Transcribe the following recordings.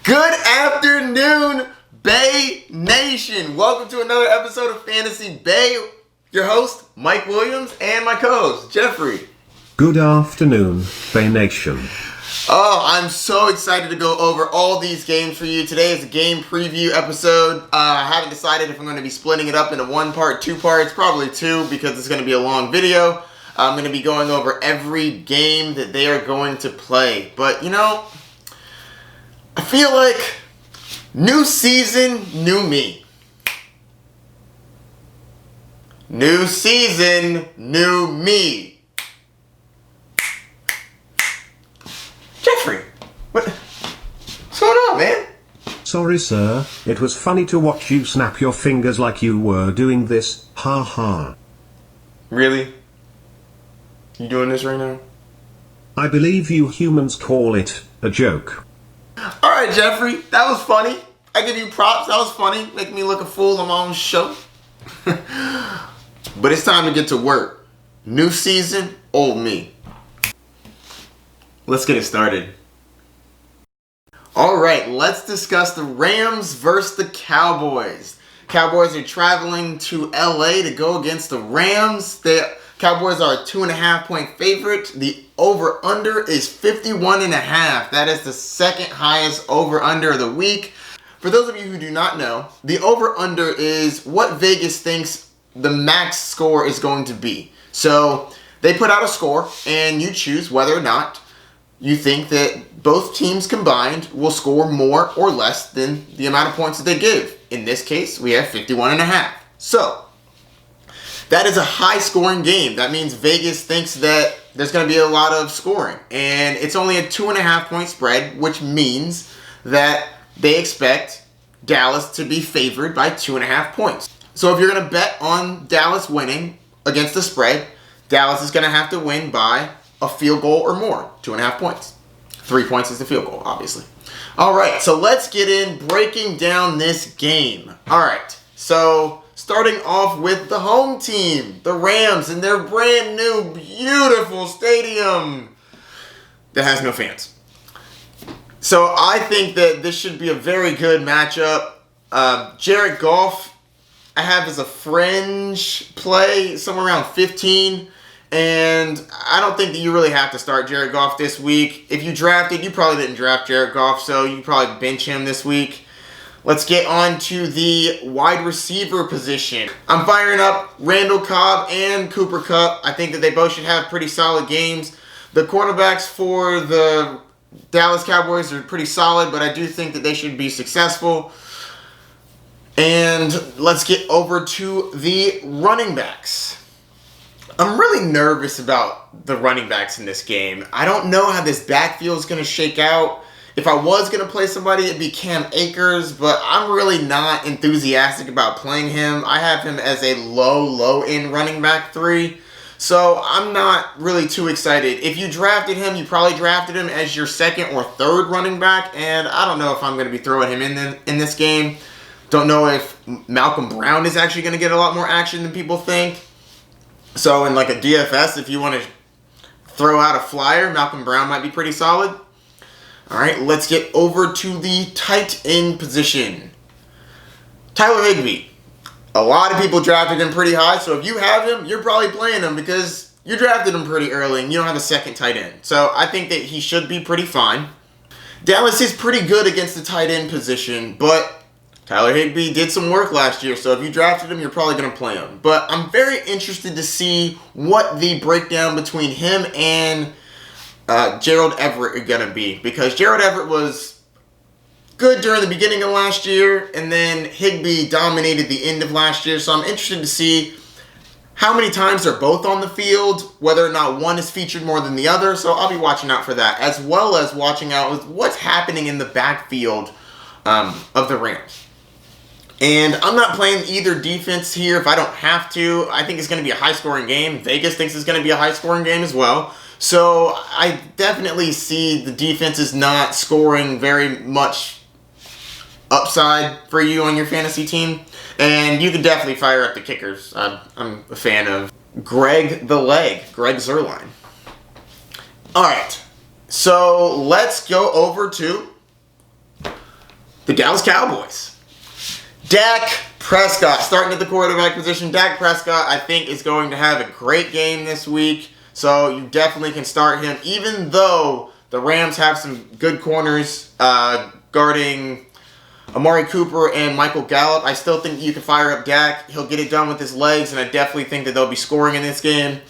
Good afternoon, Bay Nation. Welcome to another episode of Fantasy Bay. Your host, Mike Williams, and my co-host, Jeffrey. Good afternoon, Bay Nation. Oh, I'm so excited to go over all these games for you. Today is a game preview episode. I haven't decided if I'm going to be splitting it up into one part, two parts, probably two because it's going to be a long video. I'm going to be going over every game that they are going to play. But, you know, I feel like new season, new me. New season, new me. Jeffrey, what's going on, man? Sorry, sir. It was funny to watch you snap your fingers like you were doing this. Ha ha. Really? You doing this right now? I believe you humans call it a joke. Alright, Jeffrey, that was funny. I give you props, that was funny. Making me look a fool on my own show. But it's time to get to work. New season, old me. Let's get it started. Alright, let's discuss the Rams versus the Cowboys. Cowboys are traveling to LA to go against the Rams. The Cowboys are a 2.5-point favorite. The over-under is 51.5. That is the second highest over-under of the week. For those of you who do not know, the over-under is what Vegas thinks the max score is going to be. So they put out a score, and you choose whether or not you think that both teams combined will score more or less than the amount of points that they give. In this case, we have 51.5. So that is a high-scoring game. That means Vegas thinks that there's going to be a lot of scoring. And it's only a 2.5-point spread, which means that they expect Dallas to be favored by 2.5 points. So if you're going to bet on Dallas winning against the spread, Dallas is going to have to win by a field goal or more. 2.5 points. 3 points is the field goal, obviously. All right, so let's get in breaking down this game. All right, so starting off with the home team, the Rams, and their brand new, beautiful stadium that has no fans. So I think that this should be a very good matchup. Jared Goff, I have as a fringe play, somewhere around 15. And I don't think that you really have to start Jared Goff this week. If you drafted, you probably didn't draft Jared Goff, so you probably bench him this week. Let's get on to the wide receiver position. I'm firing up Randall Cobb and Cooper Kupp. I think that they both should have pretty solid games. The cornerbacks for the Dallas Cowboys are pretty solid, but I do think that they should be successful. And let's get over to the running backs. I'm really nervous about the running backs in this game. I don't know how this backfield is going to shake out. If I was going to play somebody, it'd be Cam Akers, but I'm really not enthusiastic about playing him. I have him as a low-end running back 3, so I'm not really too excited. If you drafted him, you probably drafted him as your second or third running back, and I don't know if I'm going to be throwing him in this game. Don't know if Malcolm Brown is actually going to get a lot more action than people think. So in like a DFS, if you want to throw out a flyer, Malcolm Brown might be pretty solid. All right, let's get over to the tight end position. Tyler Higbee. A lot of people drafted him pretty high, so if you have him, you're probably playing him because you drafted him pretty early and you don't have a second tight end. So I think that he should be pretty fine. Dallas is pretty good against the tight end position, but Tyler Higbee did some work last year, so if you drafted him, you're probably going to play him. But I'm very interested to see what the breakdown between him and Gerald Everett are going to be. Because Gerald Everett was good during the beginning of last year, and then Higbee dominated the end of last year. So I'm interested to see how many times they're both on the field, whether or not one is featured more than the other. So I'll be watching out for that, as well as watching out with what's happening in the backfield of the Rams. And I'm not playing either defense here if I don't have to. I think it's going to be a high-scoring game. Vegas thinks it's going to be a high-scoring game as well. So I definitely see the defense is not scoring very much upside for you on your fantasy team. And you can definitely fire up the kickers. I'm a fan of Greg Zuerlein. All right, so let's go over to the Dallas Cowboys. Dak Prescott starting at the quarterback position. Dak Prescott, I think, is going to have a great game this week. So you definitely can start him, even though the Rams have some good corners guarding Amari Cooper and Michael Gallup. I still think you can fire up Dak. He'll get it done with his legs, and I definitely think that they'll be scoring in this game.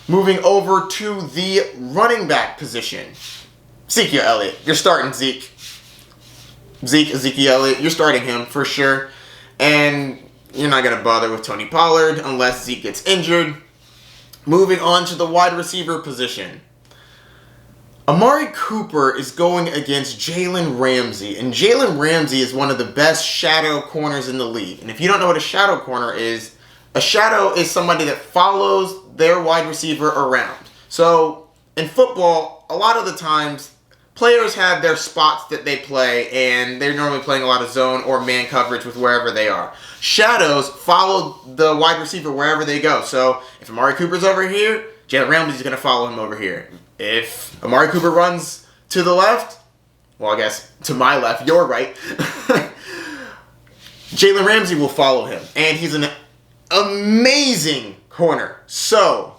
Moving over to the running back position. Ezekiel Elliott. You're starting Zeke. Ezekiel Elliott. You're starting him for sure. And you're not going to bother with Tony Pollard unless Zeke gets injured. Moving on to the wide receiver position. Amari Cooper is going against Jalen Ramsey. And Jalen Ramsey is one of the best shadow corners in the league. And if you don't know what a shadow corner is, a shadow is somebody that follows their wide receiver around. So in football, a lot of the times, players have their spots that they play, and they're normally playing a lot of zone or man coverage with wherever they are. Shadows follow the wide receiver wherever they go. So if Amari Cooper's over here, Jalen Ramsey's going to follow him over here. If Amari Cooper runs to the left, well, I guess to my left, your right, Jalen Ramsey will follow him. And he's an amazing corner. So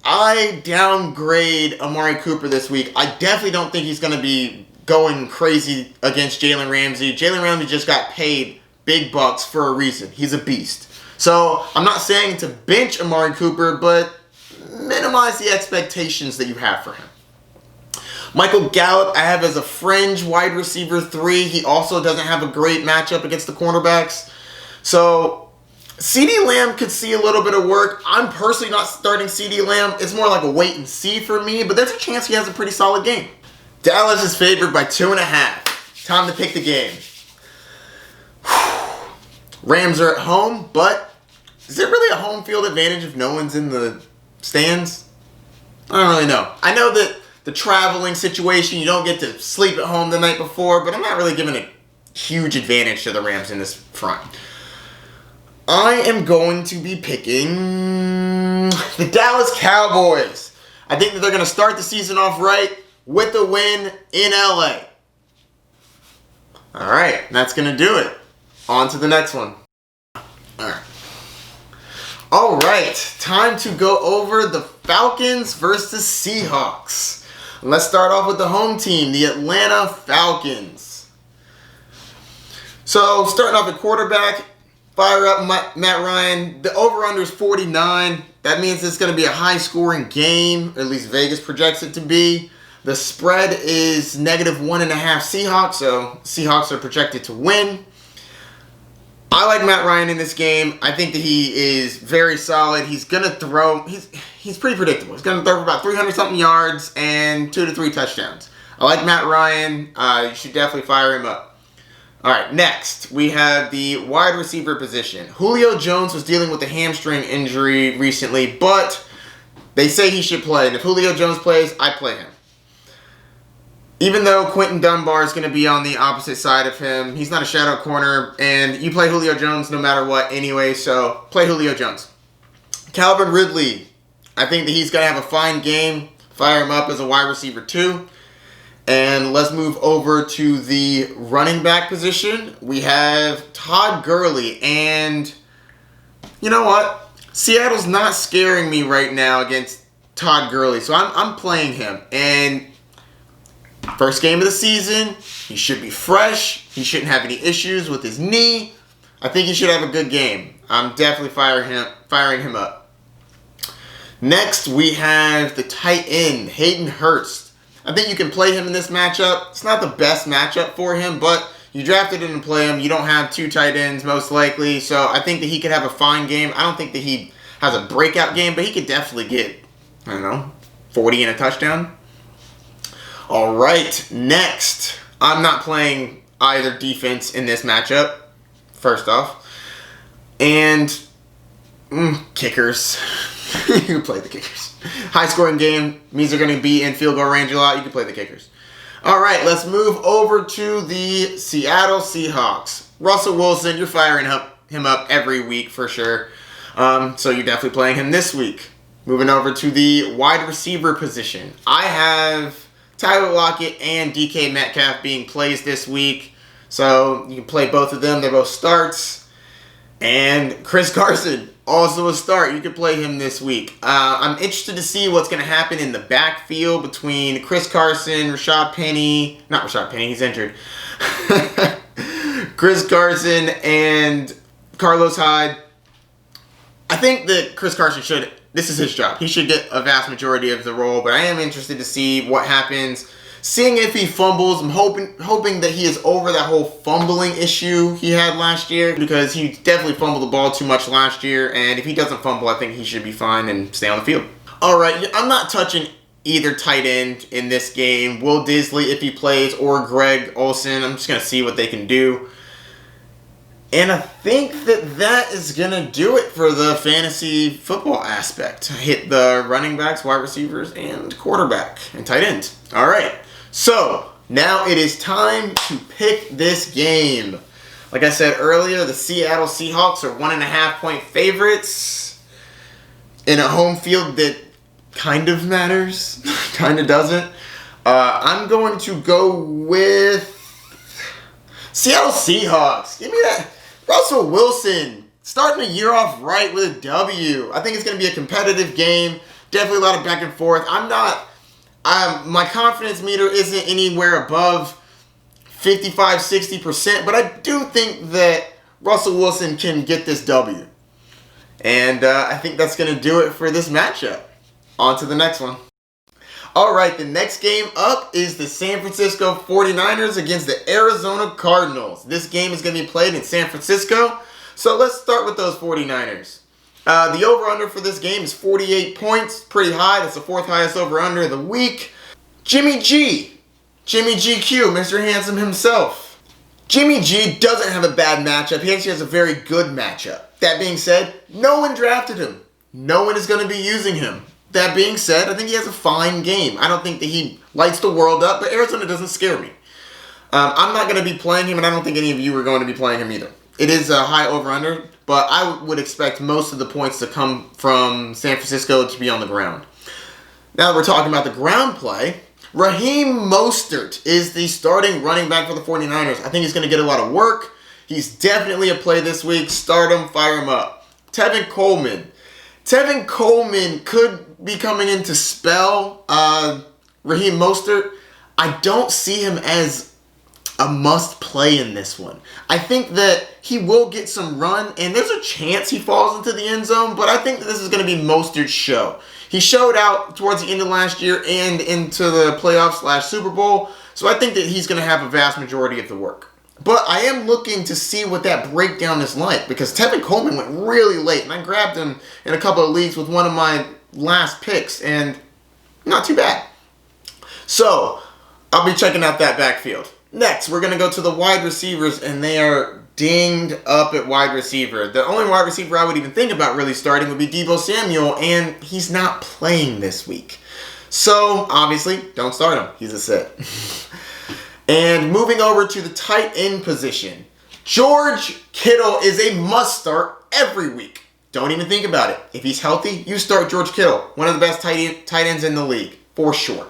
I downgrade Amari Cooper this week. I definitely don't think he's going to be going crazy against Jalen Ramsey. Jalen Ramsey just got paid big bucks for a reason. He's a beast. So I'm not saying to bench Amari Cooper, but minimize the expectations that you have for him. Michael Gallup, I have as a fringe wide receiver 3. He also doesn't have a great matchup against the cornerbacks. So CeeDee Lamb could see a little bit of work. I'm personally not starting CeeDee Lamb. It's more like a wait and see for me, but there's a chance he has a pretty solid game. Dallas is favored by 2.5. Time to pick the game. Rams are at home, but is there really a home field advantage if no one's in the stands? I don't really know. I know that the traveling situation, you don't get to sleep at home the night before, but I'm not really giving a huge advantage to the Rams in this front. I am going to be picking the Dallas Cowboys. I think that they're going to start the season off right with a win in LA. All right, that's going to do it. On to the next one. All right, time to go over the Falcons versus Seahawks. Let's start off with the home team, the Atlanta Falcons. So, starting off at quarterback, fire up Matt Ryan. The over-under is 49. That means it's going to be a high-scoring game, or at least Vegas projects it to be. The spread is -1.5 Seahawks, so Seahawks are projected to win. I like Matt Ryan in this game. I think that he is very solid. He's going to throw. He's pretty predictable. He's going to throw for about 300-something yards and 2 to 3 touchdowns. I like Matt Ryan. You should definitely fire him up. All right, next, we have the wide receiver position. Julio Jones was dealing with a hamstring injury recently, but they say he should play. And if Julio Jones plays, I play him. Even though Quentin Dunbar is going to be on the opposite side of him, he's not a shadow corner, and you play Julio Jones no matter what anyway, so play Julio Jones. Calvin Ridley, I think that he's going to have a fine game. Fire him up as a wide receiver too. And let's move over to the running back position. We have Todd Gurley, and you know what? Seattle's not scaring me right now against Todd Gurley, so I'm playing him. And first game of the season, he should be fresh. He shouldn't have any issues with his knee. I think he should have a good game. I'm definitely firing him up. Next, we have the tight end, Hayden Hurst. I think you can play him in this matchup. It's not the best matchup for him, but you drafted him and play him. You don't have 2 tight ends most likely, so I think that he could have a fine game. I don't think that he has a breakout game, but he could definitely get, 40 and a touchdown. All right, next. I'm not playing either defense in this matchup, first off. And kickers. You can play the kickers. High-scoring game means they're going to be in field goal range a lot. You can play the kickers. All right, let's move over to the Seattle Seahawks. Russell Wilson, you're firing him up every week for sure. So you're definitely playing him this week. Moving over to the wide receiver position. I have Tyler Lockett and DK Metcalf being plays this week. So you can play both of them. They're both starts. And Chris Carson, also a start. You can play him this week. I'm interested to see what's going to happen in the backfield between Chris Carson, Rashad Penny. Not Rashad Penny, he's injured. Chris Carson and Carlos Hyde. I think that Chris Carson should, this is his job. He should get a vast majority of the role, but I am interested to see what happens. Seeing if he fumbles, I'm hoping that he is over that whole fumbling issue he had last year, because he definitely fumbled the ball too much last year, and if he doesn't fumble, I think he should be fine and stay on the field. All right, I'm not touching either tight end in this game. Will Disley, if he plays, or Greg Olsen. I'm just going to see what they can do. And I think that is going to do it for the fantasy football aspect. Hit the running backs, wide receivers, and quarterback, and tight end. All right. So, now it is time to pick this game. Like I said earlier, the Seattle Seahawks are 1.5-point favorites in a home field that kind of matters, kind of doesn't. I'm going to go with Seattle Seahawks. Give me that. Russell Wilson, starting the year off right with a W. I think it's going to be a competitive game. Definitely a lot of back and forth. My confidence meter isn't anywhere above 55-60%, but I do think that Russell Wilson can get this W. And I think that's going to do it for this matchup. On to the next one. All right, the next game up is the San Francisco 49ers against the Arizona Cardinals. This game is going to be played in San Francisco. So let's start with those 49ers. The over-under for this game is 48 points. Pretty high. That's the fourth highest over-under of the week. Jimmy GQ, Mr. Handsome himself. Jimmy G doesn't have a bad matchup. He actually has a very good matchup. That being said, no one drafted him. No one is going to be using him. That being said, I think he has a fine game. I don't think that he lights the world up, but Arizona doesn't scare me. I'm not going to be playing him, and I don't think any of you are going to be playing him either. It is a high over-under, but I would expect most of the points to come from San Francisco to be on the ground. Now that we're talking about the ground play, Raheem Mostert is the starting running back for the 49ers. I think he's going to get a lot of work. He's definitely a play this week. Start him, fire him up. Tevin Coleman could be coming in to spell Raheem Mostert. I don't see him as a must play in this one. I think that he will get some run, and there's a chance he falls into the end zone, but I think that this is going to be Mostert's show. He showed out towards the end of last year and into the playoffs / Super Bowl, so I think that he's going to have a vast majority of the work. But I am looking to see what that breakdown is like, because Tevin Coleman went really late, and I grabbed him in a couple of leagues with one of my last picks, and not too bad. So, I'll be checking out that backfield. Next, we're going to go to the wide receivers, and they are dinged up at wide receiver. The only wide receiver I would even think about really starting would be Deebo Samuel, and he's not playing this week. So, obviously, don't start him. He's a sit. And moving over to the tight end position, George Kittle is a must start every week. Don't even think about it. If he's healthy, you start George Kittle. One of the best tight ends in the league, for sure.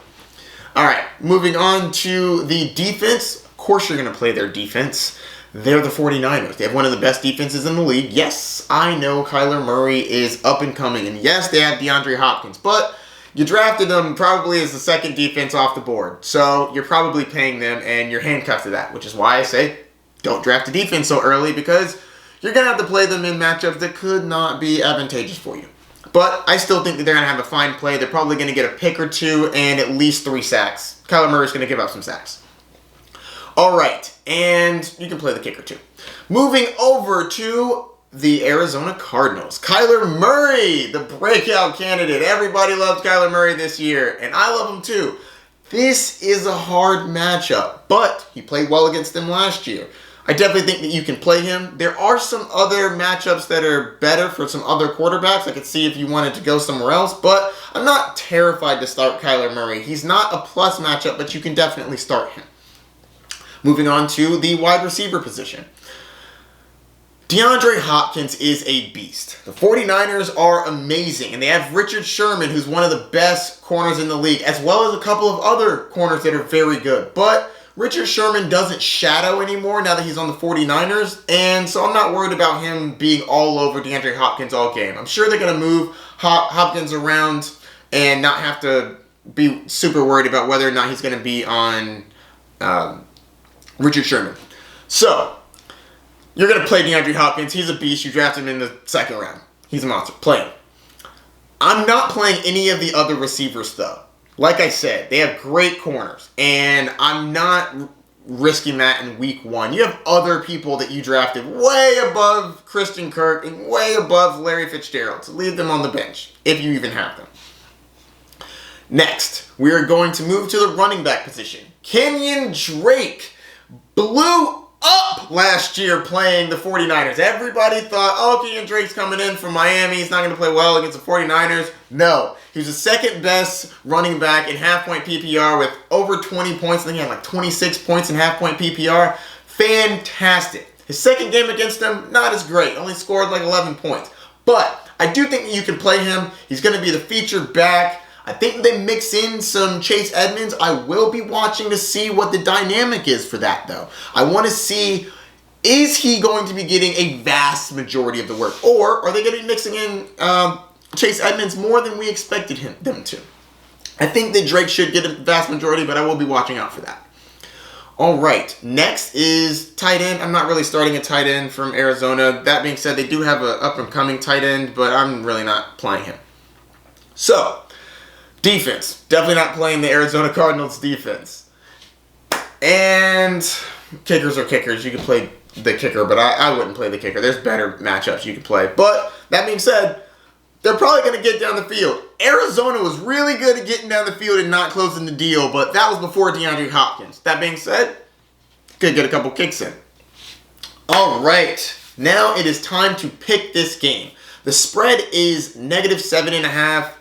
All right, moving on to the defense. Of course you're going to play their defense. They're the 49ers. They have one of the best defenses in the league. Yes, I know Kyler Murray is up and coming. And yes, they have DeAndre Hopkins. But you drafted them probably as the second defense off the board. So you're probably paying them, and you're handcuffed to that. Which is why I say don't draft a defense so early, because you're going to have to play them in matchups that could not be advantageous for you. But I still think that they're going to have a fine play. They're probably going to get a pick or two and at least 3 sacks. Kyler Murray's going to give up some sacks. All right, and you can play the kicker too. Moving over to the Arizona Cardinals. Kyler Murray, the breakout candidate. Everybody loves Kyler Murray this year, and I love him too. This is a hard matchup, but he played well against them last year. I definitely think that you can play him. There are some other matchups that are better for some other quarterbacks. I could see if you wanted to go somewhere else, but I'm not terrified to start Kyler Murray. He's not a plus matchup, but you can definitely start him. Moving on to the wide receiver position. DeAndre Hopkins is a beast. The 49ers are amazing, and they have Richard Sherman, who's one of the best corners in the league, as well as a couple of other corners that are very good. But Richard Sherman doesn't shadow anymore now that he's on the 49ers, and so I'm not worried about him being all over DeAndre Hopkins all game. I'm sure they're going to move Hopkins around and not have to be super worried about whether or not he's going to be on Richard Sherman. So, you're going to play DeAndre Hopkins. He's a beast. You draft him in the second round. He's a monster. Play him. I'm not playing any of the other receivers, though. Like I said, they have great corners, and I'm not risking that in week 1. You have other people that you drafted way above Christian Kirk and way above Larry Fitzgerald, so leave them on the bench, if you even have them. Next, we are going to move to the running back position. Kenyon Drake blew up last year playing the 49ers. Everybody thought, oh, Kenyon Drake's coming in from Miami. He's not going to play well against the 49ers. No. He was the second best running back in half-point PPR with over 20 points. I think he had like 26 points in half-point PPR. Fantastic. His second game against them, not as great. Only scored like 11 points. But I do think that you can play him. He's going to be the featured back. I think they mix in some Chase Edmonds. I will be watching to see what the dynamic is for that, though. I want to see, is he going to be getting a vast majority of the work? Or are they going to be mixing in Chase Edmonds more than we expected them to? I think that Drake should get a vast majority, but I will be watching out for that. All right, next is tight end. I'm not really starting a tight end from Arizona. That being said, they do have an up-and-coming tight end, but I'm really not playing him. So, defense. Definitely not playing the Arizona Cardinals defense. And kickers are kickers. You can play the kicker, but I wouldn't play the kicker. There's better matchups you can play. But that being said, they're probably going to get down the field. Arizona was really good at getting down the field and not closing the deal, but that was before DeAndre Hopkins. That being said, could get a couple kicks in. All right. Now it is time to pick this game. The spread is -7.5.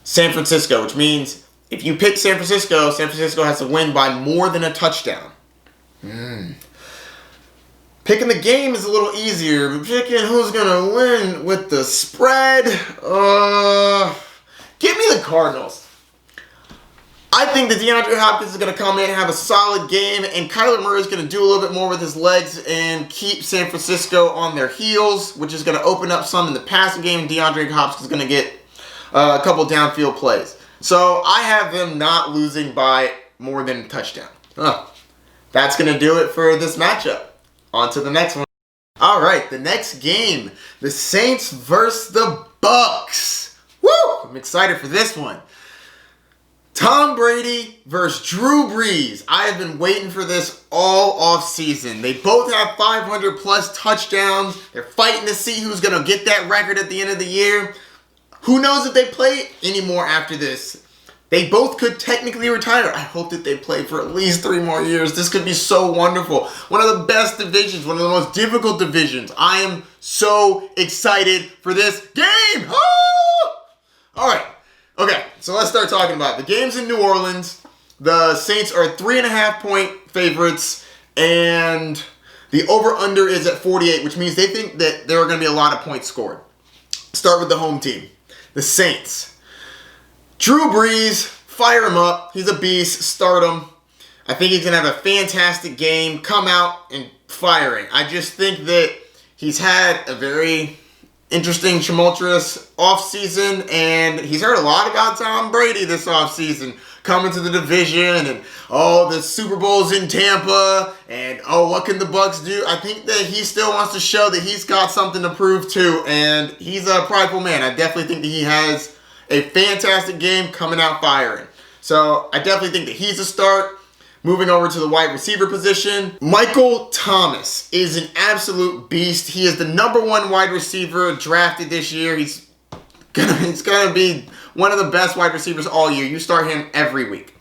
San Francisco, which means if you pick San Francisco has to win by more than a touchdown. Picking the game is a little easier, but picking who's going to win with the spread, give me the Cardinals. I think that DeAndre Hopkins is going to come in and have a solid game, and Kyler Murray is going to do a little bit more with his legs and keep San Francisco on their heels, which is going to open up some in the passing game. DeAndre Hopkins is going to get a couple downfield plays. So I have them not losing by more than a touchdown. That's going to do it for this matchup. On to the next one. All right, the next game. The Saints versus the Bucks. Woo! I'm excited for this one. Tom Brady versus Drew Brees. I have been waiting for this all off season. They both have 500 plus touchdowns. They're fighting to see who's going to get that record at the end of the year. Who knows if they play anymore after this? They both could technically retire. I hope that they play for at least 3 more years. This could be so wonderful. One of the best divisions, one of the most difficult divisions. I am so excited for this game. Ah! All right. Okay, so let's start talking about it. The game's in New Orleans. The Saints are 3.5 point favorites, and the over-under is at 48, which means they think that there are going to be a lot of points scored. Start with the home team. The Saints. Drew Brees, fire him up. He's a beast. Start him. I think he's going to have a fantastic game. Come out and firing. I just think that he's had a very interesting, tumultuous offseason, and he's heard a lot about Tom Brady this offseason. Coming to the division, and the Super Bowl's in Tampa, and what can the Bucks do? I think that he still wants to show that he's got something to prove too, and he's a prideful man. I definitely think that he has a fantastic game coming out firing. So I definitely think that he's a start. Moving over to the wide receiver position, Michael Thomas is an absolute beast. He is the #1 wide receiver drafted this year. He's gonna be one of the best wide receivers all year. You start him every week.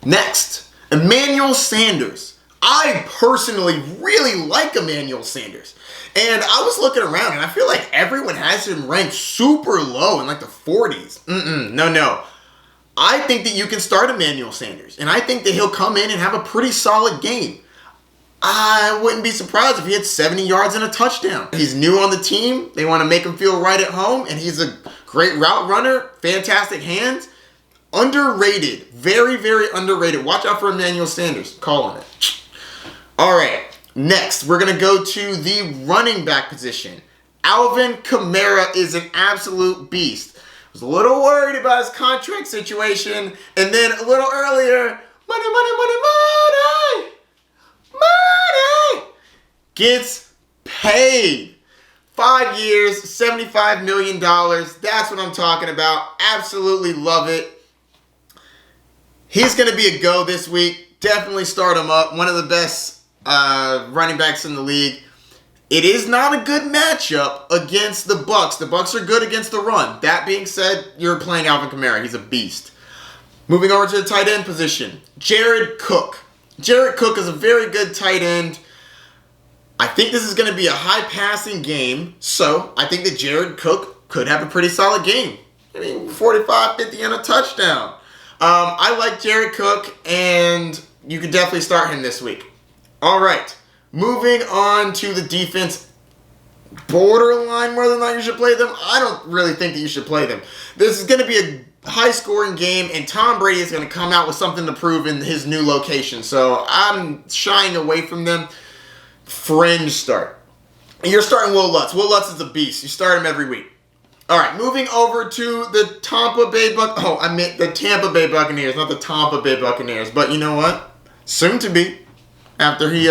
Next, Emmanuel Sanders. I personally really like Emmanuel Sanders. And I was looking around, and I feel like everyone has him ranked super low in like the 40s. No. I think that you can start Emmanuel Sanders, and I think that he'll come in and have a pretty solid game. I wouldn't be surprised if he had 70 yards and a touchdown. He's new on the team. They want to make him feel right at home, and he's a great route runner, fantastic hands. Underrated. Very, very underrated. Watch out for Emmanuel Sanders. Calling it. All right. Next, we're going to go to the running back position. Alvin Kamara is an absolute beast. I was a little worried about his contract situation. And then a little earlier, money. Gets paid. 5 years, $75 million. That's what I'm talking about. Absolutely love it. He's going to be a go this week. Definitely start him up. One of the best running backs in the league. It is not a good matchup against the Bucs. The Bucs are good against the run. That being said, you're playing Alvin Kamara. He's a beast. Moving over to the tight end position. Jared Cook. Jared Cook is a very good tight end. I think this is going to be a high-passing game, so I think that Jared Cook could have a pretty solid game. 45, 50, and a touchdown. I like Jared Cook, and you could definitely start him this week. All right, moving on to the defense. Borderline whether or not you should play them. I don't really think that you should play them. This is going to be a high-scoring game, and Tom Brady is going to come out with something to prove in his new location, so I'm shying away from them. Fringe start. And you're starting Will Lutz. Will Lutz is a beast. You start him every week. All right, moving over to the Tampa Bay the Tampa Bay Buccaneers, not the Tampa Bay Buccaneers. But you know what? Soon to be. After he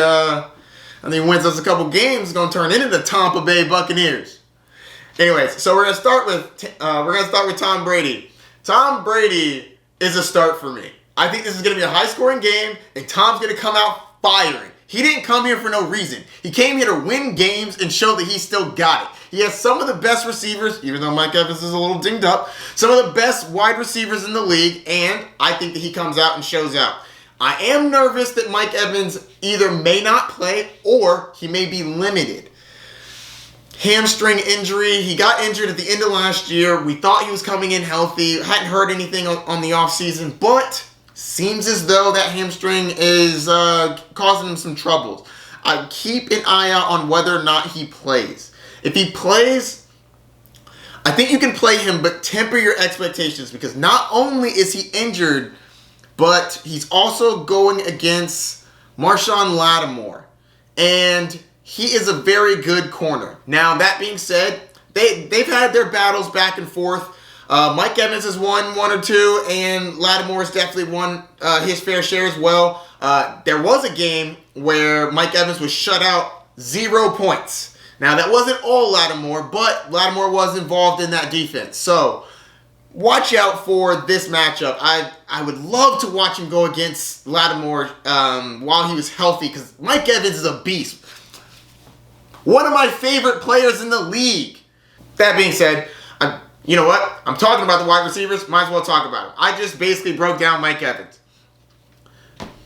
wins us a couple games, it's gonna turn into the Tampa Bay Buccaneers. Anyways, so we're gonna start with Tom Brady. Tom Brady is a start for me. I think this is gonna be a high-scoring game, and Tom's gonna come out firing. He didn't come here for no reason. He came here to win games and show that he still got it. He has some of the best receivers, even though Mike Evans is a little dinged up, some of the best wide receivers in the league, and I think that he comes out and shows out. I am nervous that Mike Evans either may not play or he may be limited. Hamstring injury. He got injured at the end of last year. We thought he was coming in healthy. Hadn't heard anything on the offseason, but seems as though that hamstring is causing him some troubles. I keep an eye out on whether or not he plays. If he plays, I think you can play him, but temper your expectations because not only is he injured, but he's also going against Marshawn Lattimore. And he is a very good corner. Now, that being said, they've had their battles back and forth. Mike Evans has won one or two, and Lattimore has definitely won his fair share as well. There was a game where Mike Evans was shut out 0 points. Now, that wasn't all Lattimore, but Lattimore was involved in that defense. So, watch out for this matchup. I would love to watch him go against Lattimore while he was healthy because Mike Evans is a beast. One of my favorite players in the league. That being said, you know what? I'm talking about the wide receivers. Might as well talk about him. I just basically broke down Mike Evans.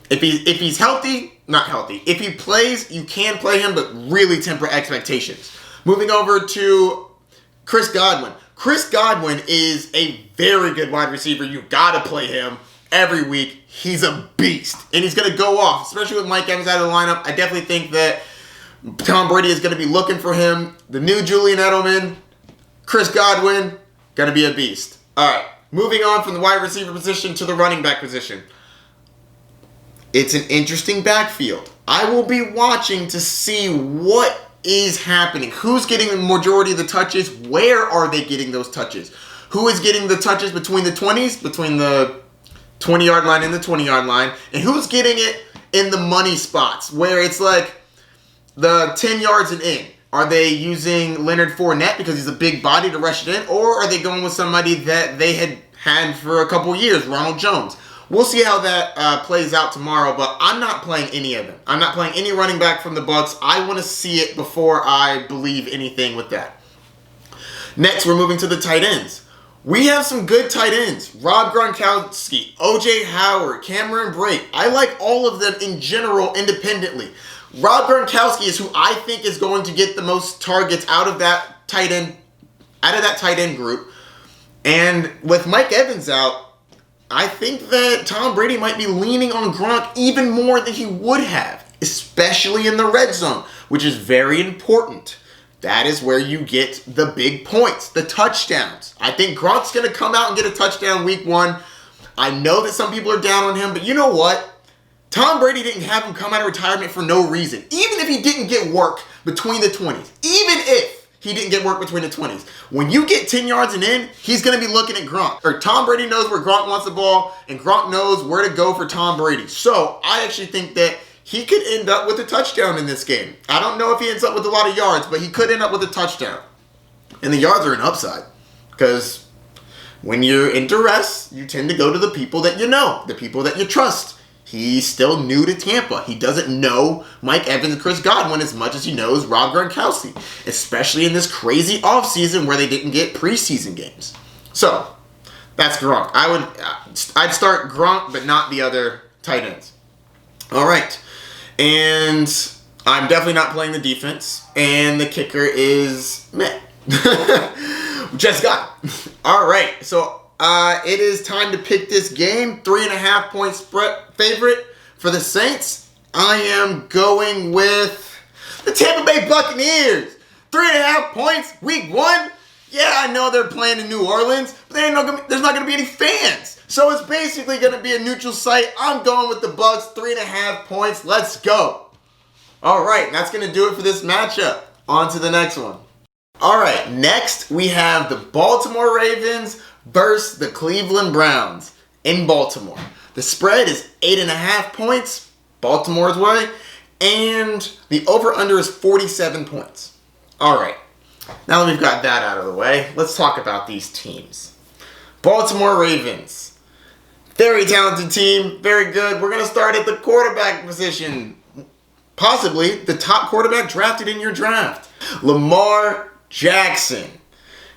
If he's healthy, not healthy. If he plays, you can play him, but really temper expectations. Moving over to Chris Godwin. Chris Godwin is a very good wide receiver. You gotta play him every week. He's a beast, and he's gonna go off, especially with Mike Evans out of the lineup. I definitely think that Tom Brady is gonna be looking for him. The new Julian Edelman, Chris Godwin, gonna be a beast. All right, moving on from the wide receiver position to the running back position. It's an interesting backfield. I will be watching to see what is happening. Who's getting the majority of the touches? Where are they getting those touches? Who is getting the touches between the 20s, between the 20-yard line and the 20-yard line? And who's getting it in the money spots where it's like the 10 yards and in? Are they using Leonard Fournette because he's a big body to rush it in? Or are they going with somebody that they had for a couple years, Ronald Jones? We'll see how that plays out tomorrow, but I'm not playing any of them. I'm not playing any running back from the Bucs. I want to see it before I believe anything with that. Next, we're moving to the tight ends. We have some good tight ends. Rob Gronkowski, O.J. Howard, Cameron Brate. I like all of them in general independently. Rob Gronkowski is who I think is going to get the most targets out of that tight end group. And with Mike Evans out, I think that Tom Brady might be leaning on Gronk even more than he would have, especially in the red zone, which is very important. That is where you get the big points, the touchdowns. I think Gronk's going to come out and get a touchdown week 1. I know that some people are down on him, but you know what? Tom Brady didn't have him come out of retirement for no reason. Even if he didn't get work between the 20s. Even if he didn't get work between the 20s. When you get 10 yards and in, he's going to be looking at Gronk. Or Tom Brady knows where Gronk wants the ball, and Gronk knows where to go for Tom Brady. So I actually think that he could end up with a touchdown in this game. I don't know if he ends up with a lot of yards, but he could end up with a touchdown. And the yards are an upside. Because when you're in duress, you tend to go to the people that you know, the people that you trust. He's still new to Tampa. He doesn't know Mike Evans and Chris Godwin as much as he knows Rob Gronkowski, especially in this crazy offseason where they didn't get preseason games. So, that's Gronk. I'd start Gronk, but not the other tight ends. All right. And I'm definitely not playing the defense. And the kicker is meh. Just got. All right. So, it is time to pick this game. 3.5 point spread favorite for the Saints. I am going with the Tampa Bay Buccaneers. 3.5 points, week 1. Yeah, I know they're playing in New Orleans, but there's not going to be any fans. So it's basically going to be a neutral site. I'm going with the Bucks. 3.5 points. Let's go. All right, and that's going to do it for this matchup. On to the next one. All right, next we have the Baltimore Ravens versus the Cleveland Browns in Baltimore. The spread is 8.5 points, Baltimore's way, and the over-under is 47 points. All right, now that we've got that out of the way, let's talk about these teams. Baltimore Ravens, very talented team, very good. We're going to start at the quarterback position, possibly the top quarterback drafted in your draft, Lamar Jackson.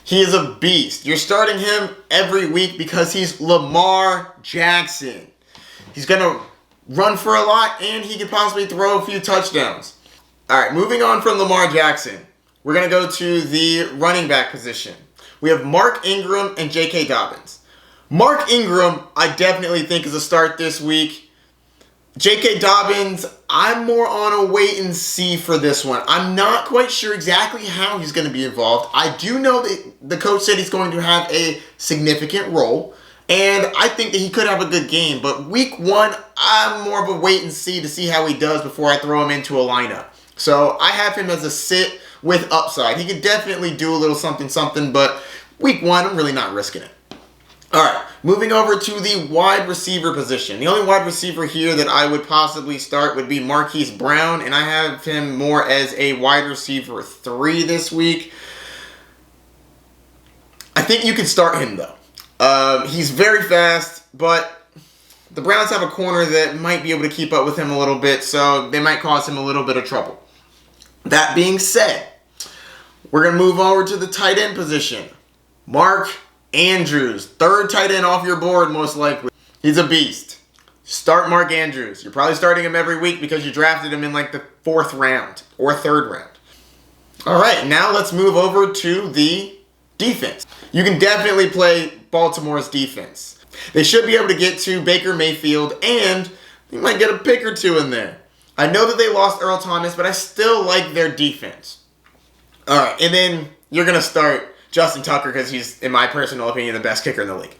He is a beast. You're starting him every week because he's Lamar Jackson. He's going to run for a lot, and he could possibly throw a few touchdowns. All right, moving on from Lamar Jackson, we're going to go to the running back position. We have Mark Ingram and J.K. Dobbins. Mark Ingram, I definitely think is a start this week. J.K. Dobbins, I'm more on a wait and see for this one. I'm not quite sure exactly how he's going to be involved. I do know that the coach said he's going to have a significant role, and I think that he could have a good game. But week 1, I'm more of a wait and see to see how he does before I throw him into a lineup. So I have him as a sit with upside. He could definitely do a little something, but week 1, I'm really not risking it. All right, moving over to the wide receiver position. The only wide receiver here that I would possibly start would be Marquise Brown, and I have him more as a wide receiver 3 this week. I think you could start him, though. He's very fast, but the Browns have a corner that might be able to keep up with him a little bit, so they might cause him a little bit of trouble. That being said, we're going to move over to the tight end position. Mark Andrews, 3rd tight end off your board most likely. He's a beast. Start Mark Andrews. You're probably starting him every week because you drafted him in like the 4th round or 3rd round. All right, now let's move over to the defense. You can definitely play Baltimore's defense. They should be able to get to Baker Mayfield, and you might get a pick or 2 in there. I know that they lost Earl Thomas, but I still like their defense. All right, and then you're going to start Justin Tucker because he's, in my personal opinion, the best kicker in the league.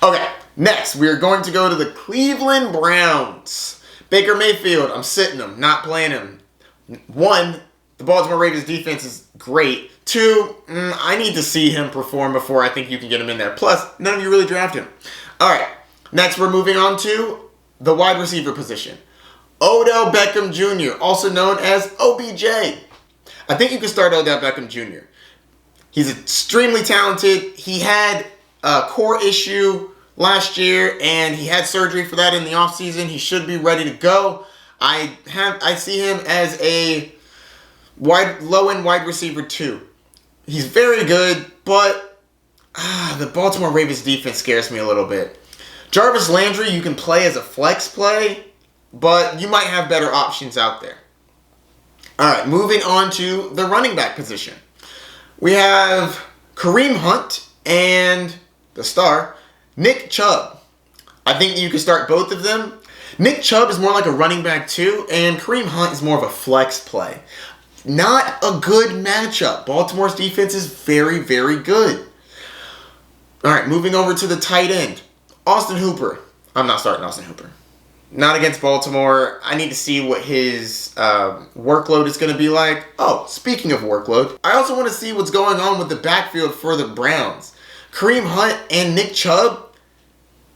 Okay, next, we're going to go to the Cleveland Browns. Baker Mayfield, I'm sitting him, not playing him. 1, the Baltimore Ravens defense is great. 2, I need to see him perform before I think you can get him in there. Plus, none of you really draft him. All right, next we're moving on to the wide receiver position. Odell Beckham Jr., also known as OBJ. I think you can start Odell Beckham Jr. He's extremely talented. He had a core issue last year, and he had surgery for that in the offseason. He should be ready to go. I see him as a low-end wide receiver 2. He's very good, but the Baltimore Ravens defense scares me a little bit. Jarvis Landry, you can play as a flex play, but you might have better options out there. All right, moving on to the running back position. We have Kareem Hunt and the star, Nick Chubb. I think you can start both of them. Nick Chubb is more like a running back too, and Kareem Hunt is more of a flex play. Not a good matchup. Baltimore's defense is very, very good. All right, moving over to the tight end. Austin Hooper. I'm not starting Austin Hooper. Not against Baltimore. I need to see what his workload is going to be like. Oh, speaking of workload, I also want to see what's going on with the backfield for the Browns. Kareem Hunt and Nick Chubb.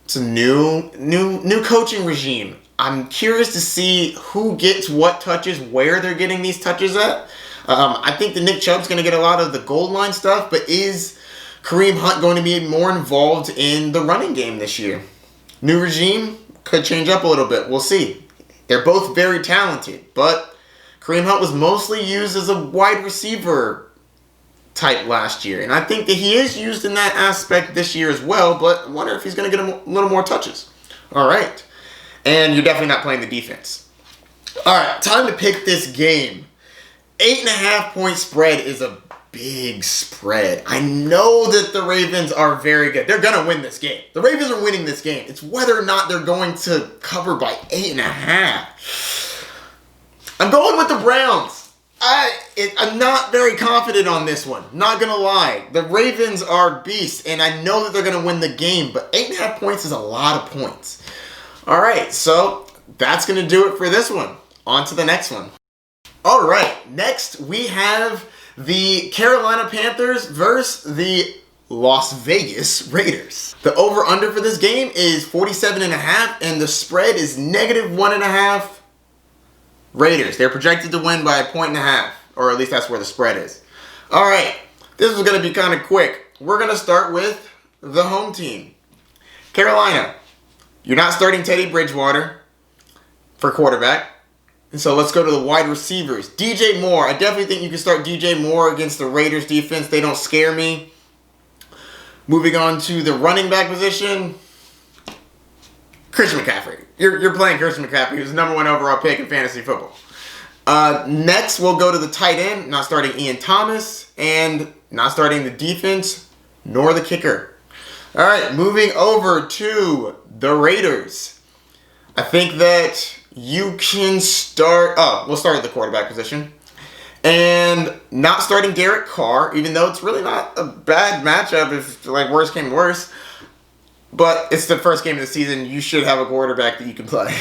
It's a new coaching regime. I'm curious to see who gets what touches, where they're getting these touches at. I think that Nick Chubb's going to get a lot of the goal line stuff, but is Kareem Hunt going to be more involved in the running game this year? New regime could change up a little bit. We'll see. They're both very talented, but Kareem Hunt was mostly used as a wide receiver type last year, and I think that he is used in that aspect this year as well, but I wonder if he's going to get a little more touches. All right. And you're definitely not playing the defense. All right, time to pick this game. 8.5-point spread is a big spread. I know that the Ravens are very good. They're going to win this game. The Ravens are winning this game. It's whether or not they're going to cover by 8.5. I'm going with the Browns. I'm not very confident on this one. Not going to lie. The Ravens are beasts, and I know that they're going to win the game, but 8.5 points is a lot of points. All right, so that's going to do it for this one. On to the next one. All right, next we have the Carolina Panthers versus the Las Vegas Raiders. The over-under for this game is 47.5, and the spread is -1.5. Raiders. They're projected to win by 1.5, or at least that's where the spread is. All right, this is going to be kind of quick. We're going to start with the home team. Carolina. You're not starting Teddy Bridgewater for quarterback. And so let's go to the wide receivers. DJ Moore. I definitely think you can start DJ Moore against the Raiders defense. They don't scare me. Moving on to the running back position. Christian McCaffrey. You're playing Christian McCaffrey, who's the number 1 overall pick in fantasy football. Next, we'll go to the tight end. Not starting Ian Thomas. And not starting the defense, nor the kicker. All right, moving over to the Raiders. I think that you can start... Oh, we'll start at the quarterback position. And not starting Derek Carr, even though it's really not a bad matchup if, like, worse came to worse. But it's the first game of the season. You should have a quarterback that you can play.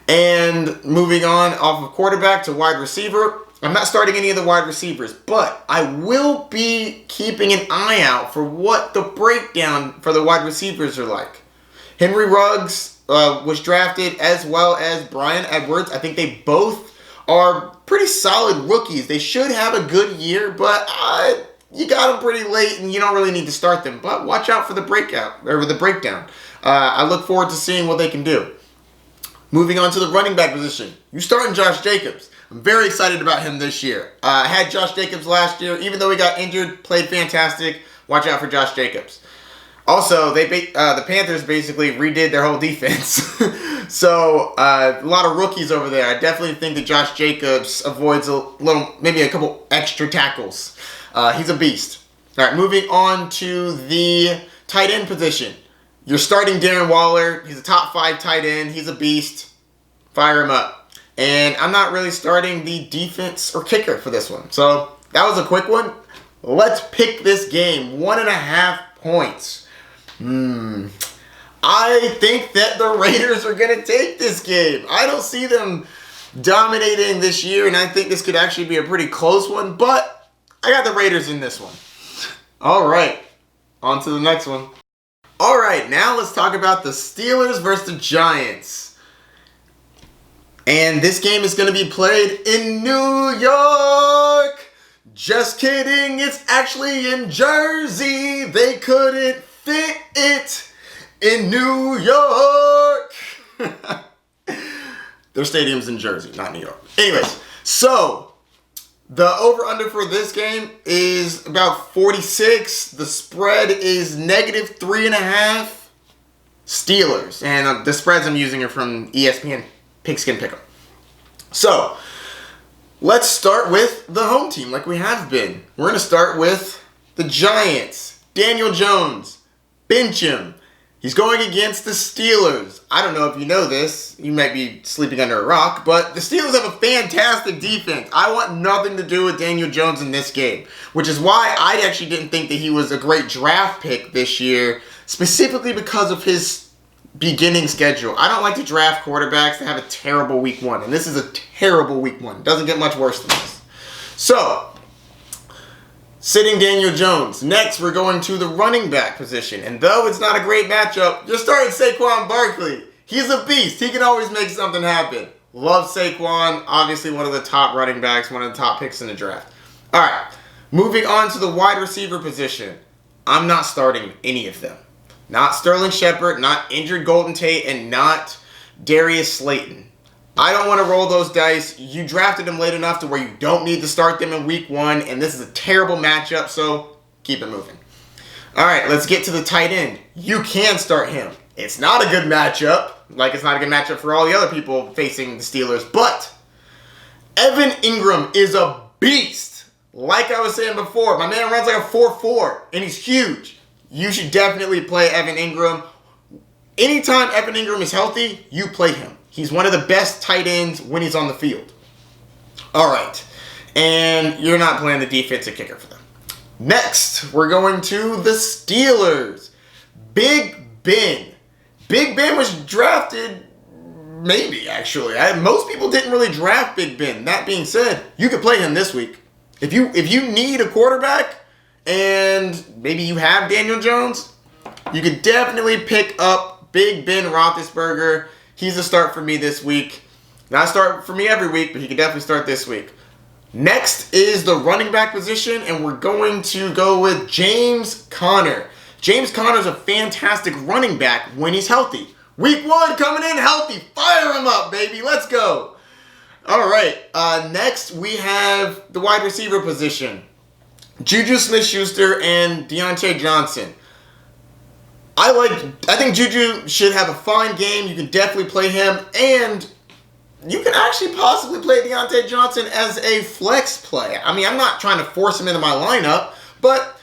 And moving on off of quarterback to wide receiver... I'm not starting any of the wide receivers, but I will be keeping an eye out for what the breakdown for the wide receivers are like. Henry Ruggs was drafted, as well as Bryan Edwards. I think they both are pretty solid rookies. They should have a good year, but you got them pretty late, and you don't really need to start them. But watch out for the breakdown. I look forward to seeing what they can do. Moving on to the running back position. You're starting Josh Jacobs. I'm very excited about him this year. I had Josh Jacobs last year. Even though he got injured, played fantastic. Watch out for Josh Jacobs. Also, the Panthers basically redid their whole defense. So, a lot of rookies over there. I definitely think that Josh Jacobs avoids maybe a couple extra tackles. He's a beast. All right, moving on to the tight end position. You're starting Darren Waller. He's a top 5 tight end. He's a beast. Fire him up. And I'm not really starting the defense or kicker for this one. So that was a quick one. Let's pick this game. 1.5 points. I think that the Raiders are going to take this game. I don't see them dominating this year, and I think this could actually be a pretty close one. But I got the Raiders in this one. All right. On to the next one. All right. Now let's talk about the Steelers versus the Giants. And this game is going to be played in New York. Just kidding. It's actually in Jersey. They couldn't fit it in New York. Their stadium's in Jersey, not New York. Anyways, so the over-under for this game is about 46. The spread is -3.5. Steelers. And the spreads I'm using are from ESPN. Pigskin Pick'em. So, let's start with the home team like we have been. We're going to start with the Giants. Daniel Jones. Bench him. He's going against the Steelers. I don't know if you know this. You might be sleeping under a rock. But the Steelers have a fantastic defense. I want nothing to do with Daniel Jones in this game. Which is why I actually didn't think that he was a great draft pick this year specifically because of his beginning schedule. I don't like to draft quarterbacks that have a terrible week one, and this is a terrible week one. Doesn't get much worse than this. So, sitting Daniel Jones. Next, we're going to the running back position, and though it's not a great matchup, you're starting Saquon Barkley. He's a beast. He can always make something happen. Love Saquon. Obviously, one of the top running backs, one of the top picks in the draft. All right, moving on to the wide receiver position. I'm not starting any of them. Not Sterling Shepard, not injured Golden Tate, and not Darius Slayton. I don't want to roll those dice. You drafted them late enough to where you don't need to start them in week one, and this is a terrible matchup, so keep it moving. All right, let's get to the tight end. You can start him. It's not a good matchup, like it's not a good matchup for all the other people facing the Steelers, but Evan Ingram is a beast. Like I was saying before, my man runs like a 4.4, and he's huge. You should definitely play Evan Ingram. Anytime Evan Ingram is healthy, you play him. He's one of the best tight ends when he's on the field. All right, and you're not playing the defensive kicker for them. Next, we're going to the Steelers. Big Ben. Big Ben was drafted, maybe actually. Most people didn't really draft Big Ben. That being said, you could play him this week. If you need a quarterback and maybe you have Daniel Jones, you could definitely pick up Big Ben Roethlisberger. He's a start for me this week. Not a start for me every week, but he can definitely start this week. Next is the running back position, and we're going to go with James Conner. James Conner's a fantastic running back when he's healthy. Week one coming in healthy. Fire him up, baby. Let's go. All right. Next, we have the wide receiver position. Juju Smith-Schuster and Deontay Johnson. I think Juju should have a fine game. You can definitely play him. And you can actually possibly play Deontay Johnson as a flex play. I mean, I'm not trying to force him into my lineup, but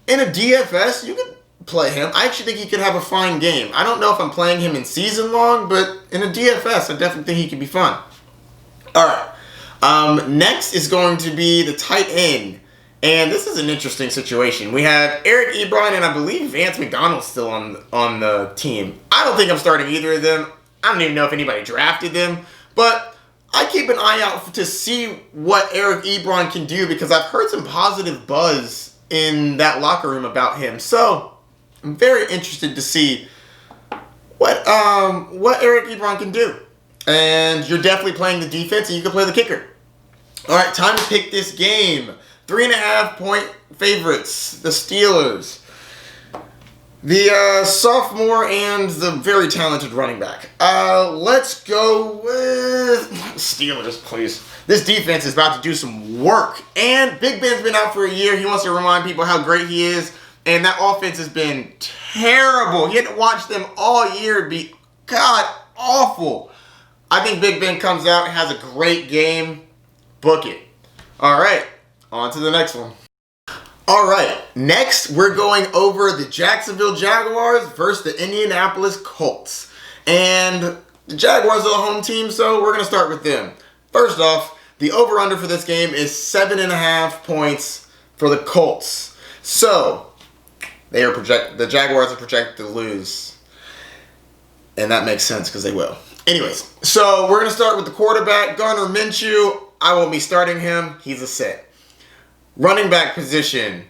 in a DFS, you could play him. I actually think he could have a fine game. I don't know if I'm playing him in season long, but in a DFS, I definitely think he could be fun. All right. Next is going to be the tight end. And this is an interesting situation. We have Eric Ebron and I believe Vance McDonald's still on the team. I don't think I'm starting either of them. I don't even know if anybody drafted them. But I keep an eye out to see what Eric Ebron can do because I've heard some positive buzz in that locker room about him. So I'm very interested to see what Eric Ebron can do. And you're definitely playing the defense and you can play the kicker. All right, time to pick this game. 3.5 point favorites, the Steelers. The sophomore and the very talented running back. Let's go with Steelers, please. This defense is about to do some work. And Big Ben's been out for a year. He wants to remind people how great he is. And that offense has been terrible. He had to watch them all year be, God, awful. I think Big Ben comes out and has a great game. Book it. All right, on to the next one. All right, next we're going over the Jacksonville Jaguars versus the Indianapolis Colts. And the Jaguars are the home team, so we're going to start with them. First off, the over-under for this game is 7.5 points for the Colts. So, the Jaguars are projected to lose. And that makes sense because they will. Anyways, so we're going to start with the quarterback, Gardner Minshew. I won't be starting him. He's a sit. Running back position.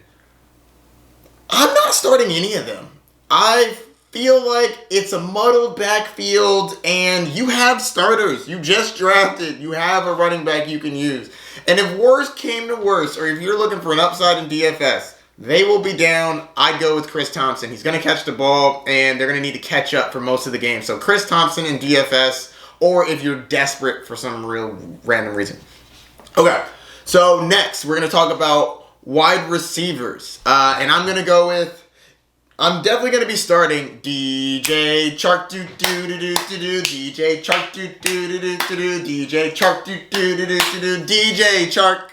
I'm not starting any of them. I feel like it's a muddled backfield and you have starters. You just drafted. You have a running back you can use. And if worse came to worse, or if you're looking for an upside in DFS, they will be down. I go with Chris Thompson. He's going to catch the ball, and they're going to need to catch up for most of the game. So Chris Thompson in DFS, or if you're desperate for some real random reason. Okay, so next we're going to talk about wide receivers. And I'm definitely going to be starting DJ Chark, DJ Chark, DJ Chark, DJ Chark.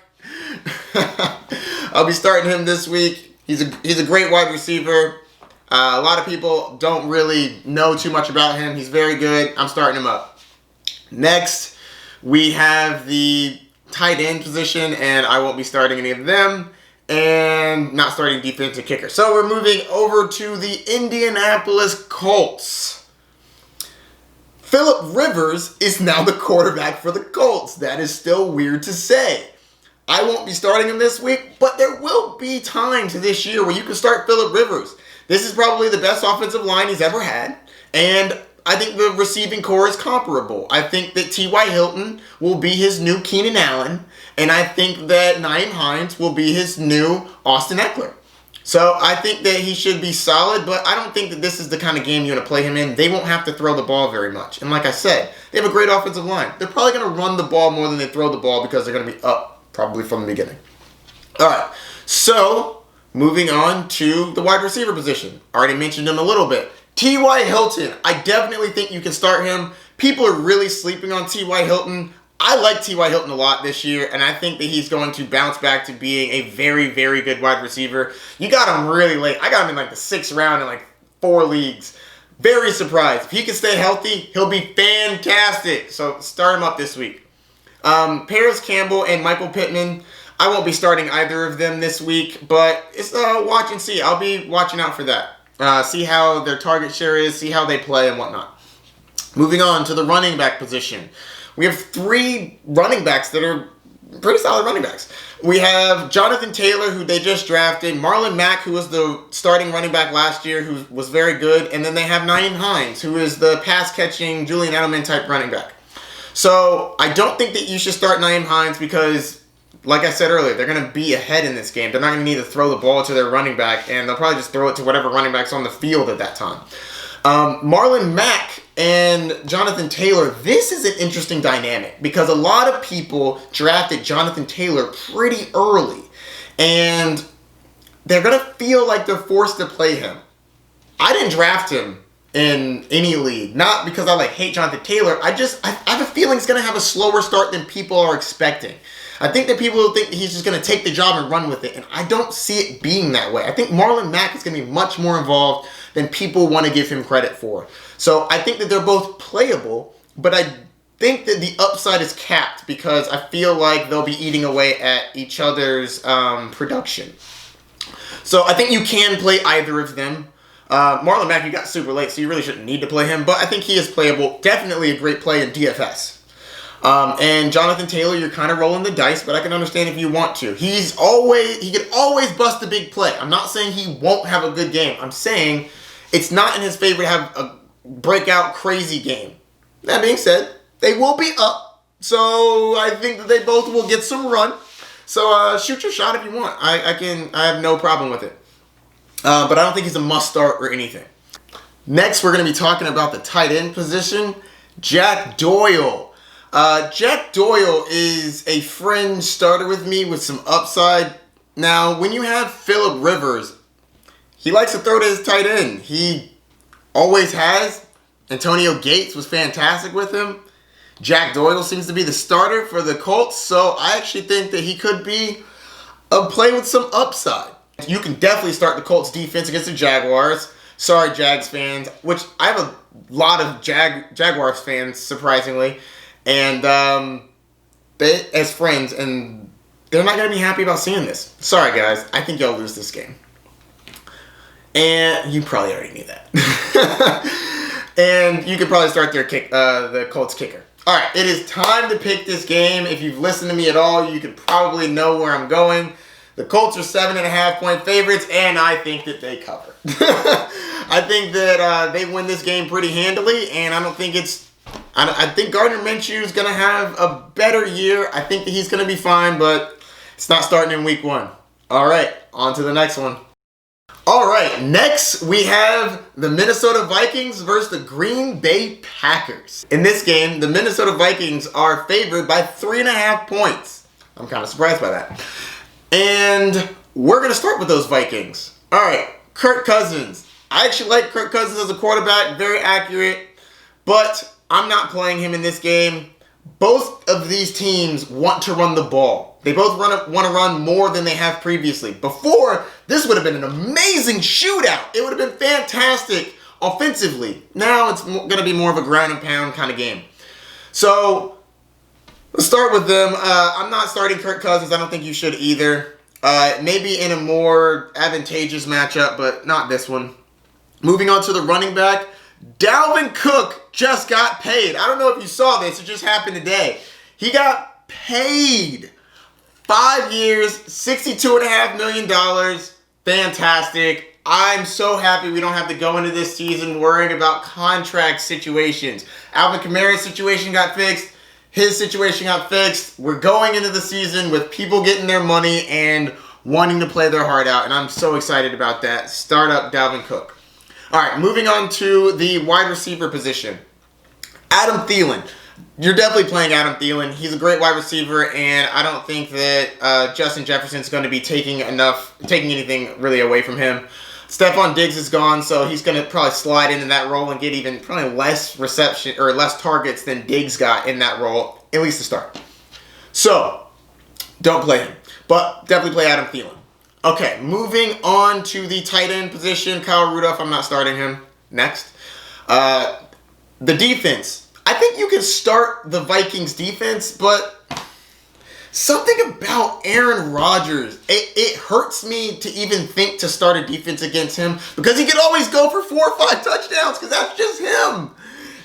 I'll be starting him this week. He's a great wide receiver. A lot of people don't really know too much about him. He's very good. I'm starting him up. Next, we have the tight end position, and I won't be starting any of them. and not starting defensive kicker. So we're moving over to the Indianapolis Colts. Phillip Rivers is now the quarterback for the Colts. That is still weird to say. I won't be starting him this week, but there will be times this year where you can start Phillip Rivers. This is probably the best offensive line he's ever had, and I think the receiving core is comparable. I think that T.Y. Hilton will be his new Keenan Allen, and I think that Nyheim Hines will be his new Austin Eckler. So I think that he should be solid, but I don't think that this is the kind of game you're going to play him in. They won't have to throw the ball very much. And like I said, they have a great offensive line. They're probably going to run the ball more than they throw the ball because they're going to be up probably from the beginning. All right, so moving on to the wide receiver position. Already mentioned him a little bit. T.Y. Hilton, I definitely think you can start him. People are really sleeping on T.Y. Hilton. I like T.Y. Hilton a lot this year, and I think that he's going to bounce back to being a very, very good wide receiver. You got him really late. I got him in like the 6th round in like 4 leagues. Very surprised. If he can stay healthy, he'll be fantastic. So start him up this week. Paris Campbell and Michael Pittman, I won't be starting either of them this week, but it's watch and see. I'll be watching out for that. See how their target share is, see how they play and whatnot. Moving on to the running back position. We have 3 running backs that are pretty solid running backs. We have Jonathan Taylor, who they just drafted, Marlon Mack, who was the starting running back last year, who was very good, and then they have Nyheim Hines, who is the pass-catching Julian Edelman type running back. So I don't think that you should start Nyheim Hines because, like I said earlier, they're going to be ahead in this game. They're not going to need to throw the ball to their running back, and they'll probably just throw it to whatever running back's on the field at that time. Marlon Mack and Jonathan Taylor, this is an interesting dynamic because a lot of people drafted Jonathan Taylor pretty early, and they're going to feel like they're forced to play him. I didn't draft him in any league, not because I hate Jonathan Taylor. I have a feeling he's going to have a slower start than people are expecting. I think that people will think that he's just going to take the job and run with it, and I don't see it being that way. I think Marlon Mack is going to be much more involved than people want to give him credit for. So I think that they're both playable, but I think that the upside is capped because I feel like they'll be eating away at each other's production. So I think you can play either of them. Marlon Mack, you got super late, so you really shouldn't need to play him, but I think he is playable. Definitely a great play in DFS. And Jonathan Taylor, you're kind of rolling the dice, but I can understand if you want to. He can always bust a big play. I'm not saying he won't have a good game. I'm saying it's not in his favor to have a breakout crazy game. That being said, they will be up, so I think that they both will get some run. So shoot your shot if you want. I have no problem with it. But I don't think he's a must start or anything. Next, we're going to be talking about the tight end position. Jack Doyle. Jack Doyle is a fringe starter with me with some upside. Now, when you have Phillip Rivers, he likes to throw to his tight end. He always has. Antonio Gates was fantastic with him. Jack Doyle seems to be the starter for the Colts, so I actually think that he could be a play with some upside. You can definitely start the Colts defense against the Jaguars. Sorry, Jags fans, which I have a lot of Jaguars fans, surprisingly, and they as friends, and they're not going to be happy about seeing this. Sorry, guys. I think y'all lose this game. And you probably already knew that. And you could probably start the Colts kicker. All right, it is time to pick this game. If you've listened to me at all, you could probably know where I'm going. The Colts are 7.5-point favorites, and I think that they cover. I think that they win this game pretty handily, and I think Gardner Minshew is going to have a better year. I think that he's going to be fine, but it's not starting in week 1. All right, on to the next one. All right, next we have the Minnesota Vikings versus the Green Bay Packers. In this game, the Minnesota Vikings are favored by 3.5 points. I'm kind of surprised by that. And we're going to start with those Vikings. All right, Kirk Cousins. I actually like Kirk Cousins as a quarterback, very accurate, but I'm not playing him in this game. Both of these teams want to run the ball. They both want to run more than they have previously. Before, this would have been an amazing shootout. It would have been fantastic offensively. Now it's going to be more of a ground and pound kind of game. So let's start with them. I'm not starting Kirk Cousins. I don't think you should either. Maybe in a more advantageous matchup, but not this one. Moving on to the running back, Dalvin Cook just got paid. I don't know if you saw this. It just happened today. He got paid. 5 years, $62.5 million. Fantastic. I'm so happy we don't have to go into this season worrying about contract situations. Alvin Kamara's situation got fixed. His situation got fixed. We're going into the season with people getting their money and wanting to play their heart out, and I'm so excited about that. Start up Dalvin Cook. All right, moving on to the wide receiver position. Adam Thielen. You're definitely playing Adam Thielen. He's a great wide receiver, and I don't think that Justin Jefferson's going to be taking anything really away from him. Stephon Diggs is gone, so he's going to probably slide into that role and get even probably less reception or less targets than Diggs got in that role, at least to start. So, don't play him, but definitely play Adam Thielen. Okay, moving on to the tight end position. Kyle Rudolph, I'm not starting him. Next. The defense. I think you can start the Vikings defense, but something about Aaron Rodgers, it hurts me to even think to start a defense against him because he could always go for 4 or 5 touchdowns because that's just him.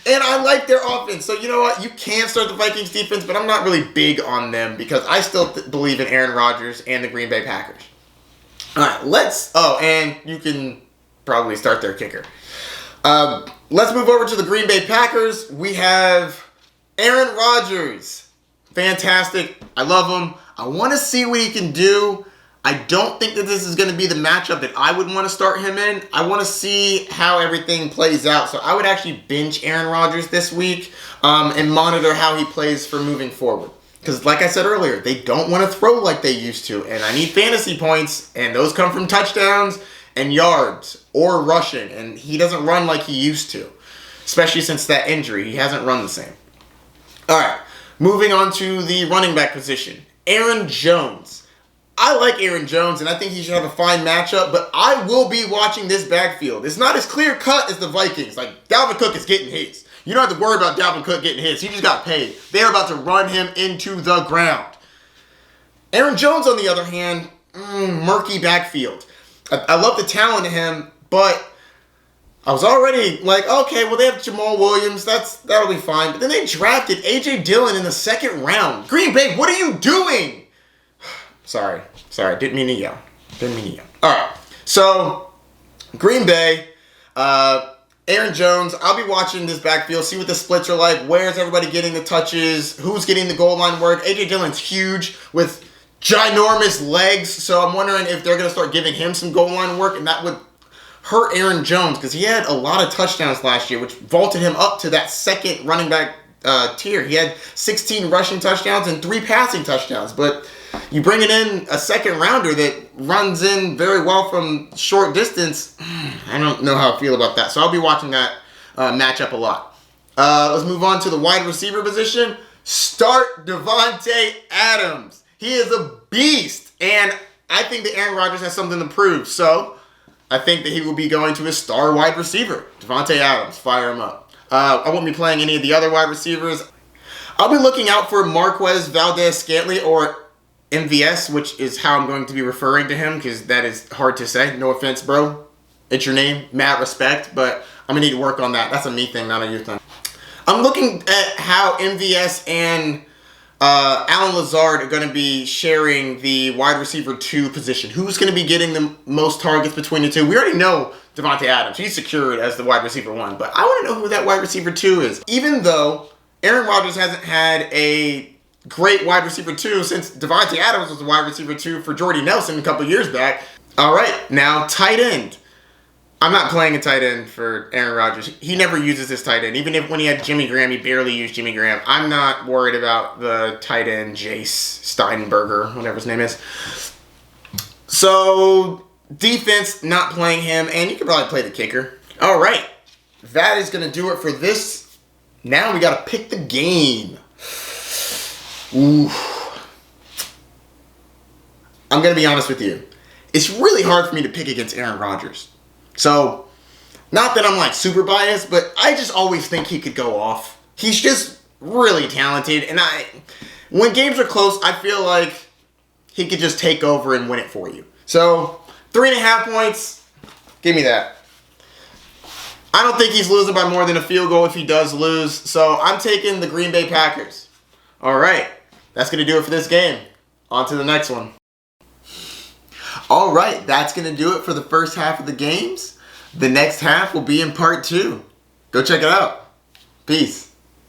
And I like their offense. So you know what? You can start the Vikings defense, but I'm not really big on them because I still believe in Aaron Rodgers and the Green Bay Packers. All right, and you can probably start their kicker. Let's move over to the Green Bay Packers. We have Aaron Rodgers. Fantastic. I love him. I want to see what he can do. I don't think that this is going to be the matchup that I would want to start him in. I want to see how everything plays out. So I would actually bench Aaron Rodgers this week and monitor how he plays for moving forward. Because like I said earlier, they don't want to throw like they used to. And I need fantasy points, and those come from touchdowns and yards or rushing. And he doesn't run like he used to, especially since that injury. He hasn't run the same. All right, moving on to the running back position. Aaron Jones. I like Aaron Jones, and I think he should have a fine matchup, but I will be watching this backfield. It's not as clear-cut as the Vikings. Like, Dalvin Cook is getting his. You don't have to worry about Dalvin Cook getting his. He just got paid. They're about to run him into the ground. Aaron Jones, on the other hand, murky backfield. I love the talent in him, but I was already like, okay, well, they have Jamal Williams. That'll be fine. But then they drafted A.J. Dillon in the 2nd round. Green Bay, what are you doing? Sorry. Didn't mean to yell. All right. So, Green Bay, Aaron Jones, I'll be watching this backfield, see what the splits are like. Where's everybody getting the touches? Who's getting the goal line work? A.J. Dillon's huge with ginormous legs, so I'm wondering if they're going to start giving him some goal line work, and that would hurt Aaron Jones because he had a lot of touchdowns last year, which vaulted him up to that second running back tier. He had 16 rushing touchdowns and 3 passing touchdowns, but you bring it in a 2nd rounder that runs in very well from short distance. I don't know how I feel about that. So I'll be watching that matchup a lot. Let's move on to the wide receiver position. Start Devontae Adams. He is a beast. And I think that Aaron Rodgers has something to prove. So I think that he will be going to his star wide receiver, Devontae Adams. Fire him up. I won't be playing any of the other wide receivers. I'll be looking out for Marquez Valdez-Scantling or MVS, which is how I'm going to be referring to him because that is hard to say. No offense, bro. It's your name. Mad respect, but I'm going to need to work on that. That's a me thing, not a you thing. I'm looking at how MVS and Alan Lazard are going to be sharing the wide receiver 2 position. Who's going to be getting the most targets between the two? We already know Devontae Adams. He's secured as the wide receiver 1, but I want to know who that wide receiver 2 is. Even though Aaron Rodgers hasn't had a great wide receiver 2 since Devontae Adams was the wide receiver 2 for Jordy Nelson a couple years back. All right, now tight end. I'm not playing a tight end for Aaron Rodgers. He never uses his tight end. Even if when he had Jimmy Graham, he barely used Jimmy Graham. I'm not worried about the tight end, Jace Steinberger, whatever his name is. So, defense, not playing him, and you could probably play the kicker. All right, that is going to do it for this. Now we got to pick the game. Ooh. I'm going to be honest with you. It's really hard for me to pick against Aaron Rodgers. So, not that I'm like super biased, but I just always think he could go off. He's just really talented, and when games are close, I feel like he could just take over and win it for you. So 3.5 points, give me that. I don't think he's losing by more than a field goal if he does lose. So I'm taking the Green Bay Packers. All right, that's going to do it for this game. On to the next one. All right, that's going to do it for the first half of the games. The next half will be in part 2. Go check it out. Peace.